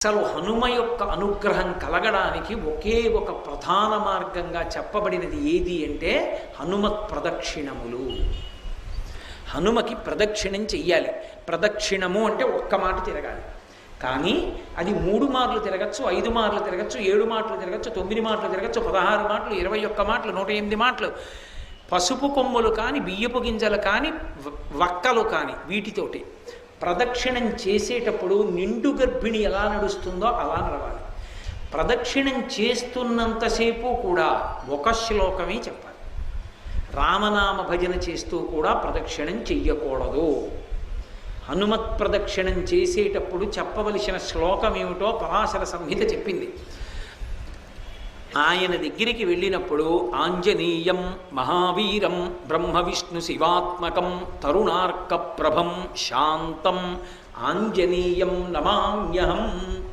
అసలు హనుమ యొక్క అనుగ్రహం కలగడానికి ఒకే ఒక ప్రధాన మార్గంగా చెప్పబడినది ఏది అంటే హనుమత్ ప్రదక్షిణములు. హనుమకి ప్రదక్షిణం చెయ్యాలి. ప్రదక్షిణము అంటే ఒక్క మాట తిరగాలి. కానీ అది 3 మార్లు తిరగచ్చు, 5 మార్లు తిరగచ్చు, 7 మాటలు తిరగచ్చు, 9 మాటలు తిరగచ్చు, 16 మాటలు, 21 మాటలు, 108 మాటలు. పసుపు కొమ్ములు కానీ, బియ్యపు గింజలు కానీ, వక్కలు కానీ వీటితోటి ప్రదక్షిణం చేసేటప్పుడు నిండు గర్భిణి ఎలా నడుస్తుందో అలా నడవాలి. ప్రదక్షిణం చేస్తున్నంతసేపు కూడా ఒక శ్లోకమే చెప్పాలి. రామనామ భజన చేస్తూ కూడా ప్రదక్షిణం చెయ్యకూడదు. హనుమత్ ప్రదక్షిణం చేసేటప్పుడు చెప్పవలసిన శ్లోకం ఏమిటో పరాశర సంహిత చెప్పింది. ఆయన దగ్గరికి వెళ్ళినప్పుడు ఆంజనేయం మహావీరం బ్రహ్మ విష్ణు శివాత్మకం తరుణార్క ప్రభం శాంతం ఆంజనేయం నమామ్యహం